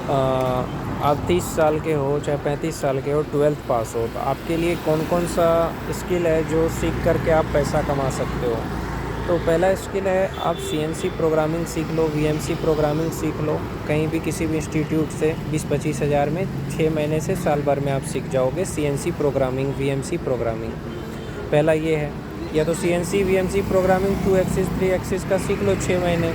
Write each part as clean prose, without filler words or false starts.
आप 30 साल के हो चाहे 35 साल के हो, 12th पास हो, तो आपके लिए कौन कौन सा स्किल है जो सीख करके आप पैसा कमा सकते हो। तो पहला स्किल है आप CNC प्रोग्रामिंग सीख लो, VMC प्रोग्रामिंग सीख लो। कहीं भी किसी भी इंस्टीट्यूट से 20-25 हज़ार में 6 महीने से साल भर में आप सीख जाओगे CNC प्रोग्रामिंग, VMC प्रोग्रामिंग। पहला ये है। या तो CNC VMC programming 2 axis 3 axis का सीख लो 6 महीने,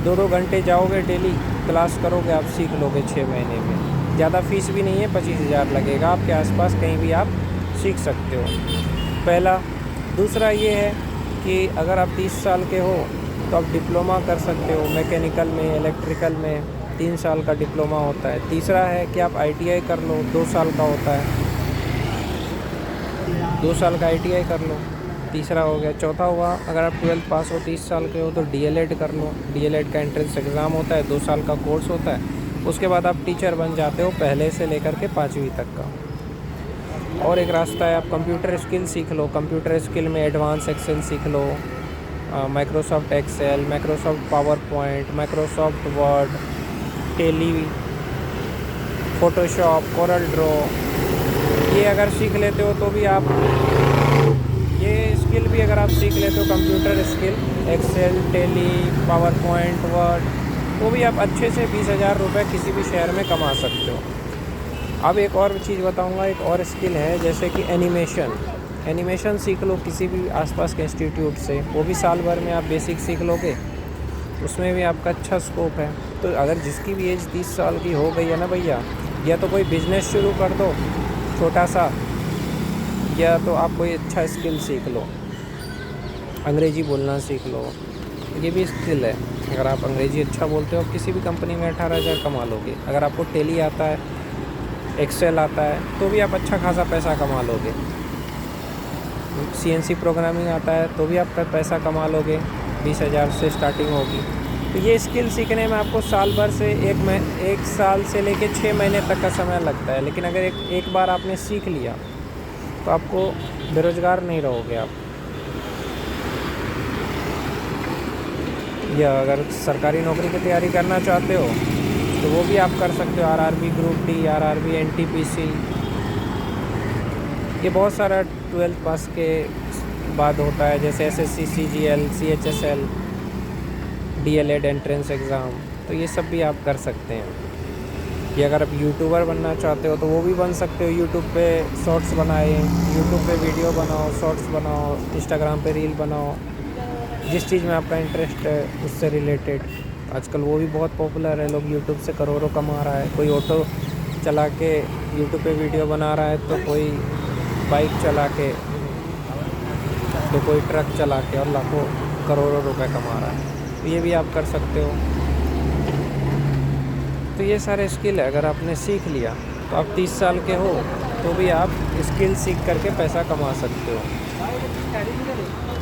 2-2 घंटे जाओगे डेली क्लास करोगे, आप सीख लोगे 6 महीने में। ज़्यादा फीस भी नहीं है, 25,000 लगेगा आपके आसपास, कहीं भी आप सीख सकते हो। पहला। दूसरा ये है कि अगर आप 30 साल के हो तो आप डिप्लोमा कर सकते हो मैकेनिकल में, इलेक्ट्रिकल में। 3 साल का डिप्लोमा होता है। तीसरा है कि आप ITI कर लो, 2 साल का होता है, 2 साल का ITI कर लो। तीसरा हो गया। चौथा हुआ, अगर आप 12th पास हो 30 साल के हो तो DLED कर लो। DLED का एंट्रेंस एग्ज़ाम होता है, 2 साल का कोर्स होता है। उसके बाद आप टीचर बन जाते हो, पहले से लेकर के 5वीं तक का। और एक रास्ता है, आप कंप्यूटर स्किल सीख लो। कंप्यूटर स्किल में एडवांस एक्सेल सीख लो, Microsoft Excel, Microsoft PowerPoint, Microsoft Word, Tally, Photoshop, CorelDRAW. ये अगर सीख लेते हो तो भी आप, ये स्किल भी अगर आप सीख लेते हो, computer skill, Excel, Tally, PowerPoint, Word, तो भी आप अच्छे से 20,000 रुपये किसी भी शहर में कमा सकते हो। अब एक और चीज़ बताऊंगा, एक और स्किल है जैसे कि एनिमेशन सीख लो किसी भी आसपास के इंस्टीट्यूट से। वो भी साल भर में आप बेसिक सीख लोगे, उसमें भी आपका अच्छा स्कोप है। तो अगर जिसकी भी एज 30 साल की हो गई है ना भैया, या तो कोई बिज़नेस शुरू कर दो छोटा सा, या तो आप कोई अच्छा स्किल सीख लो, अंग्रेज़ी बोलना सीख लो। ये भी स्किल है। अगर आप अंग्रेज़ी अच्छा बोलते हो, किसी भी कंपनी में 18,000 कमा लोगे। अगर आपको टेली आता है, एक्सेल आता है, तो भी आप अच्छा खासा पैसा कमा लोगे। CNC प्रोग्रामिंग आता है तो भी आप पैसा कमा लोगे, 20,000 से स्टार्टिंग होगी। तो ये स्किल सीखने में आपको साल भर से 1 साल से लेके 6 महीने तक का समय लगता है। लेकिन अगर एक बार आपने सीख लिया तो आपको बेरोज़गार नहीं रहोगे आप। या अगर सरकारी नौकरी की तैयारी करना चाहते हो तो वो भी आप कर सकते हो, RRB group D, RRB, NTPC। ये बहुत सारा 12th पास के बाद होता है, जैसे SSC, CGL, CHSL, DLED entrance exam. तो ये सब भी आप कर सकते हैं। कि अगर आप यूट्यूबर बनना चाहते हो तो वो भी बन सकते हो। यूट्यूब पे शॉर्ट्स बनाए, यूट्यूब पे वीडियो बनाओ, शॉर्ट्स बनाओ, इंस्टाग्राम पे रील बनाओ, जिस चीज़ में आपका इंटरेस्ट है उससे रिलेटेड। आजकल वो भी बहुत पॉपुलर है, लोग यूट्यूब से करोड़ों कमा रहा है। कोई ऑटो चला के यूट्यूब पे वीडियो बना रहा है, तो कोई बाइक चला के, तो कोई ट्रक चला के, और लाखों करोड़ों रुपए कमा रहा है। तो ये भी आप कर सकते हो। तो ये सारे स्किल है, अगर आपने सीख लिया तो आप 30 साल के हो तो भी आप स्किल सीख करके पैसा कमा सकते हो।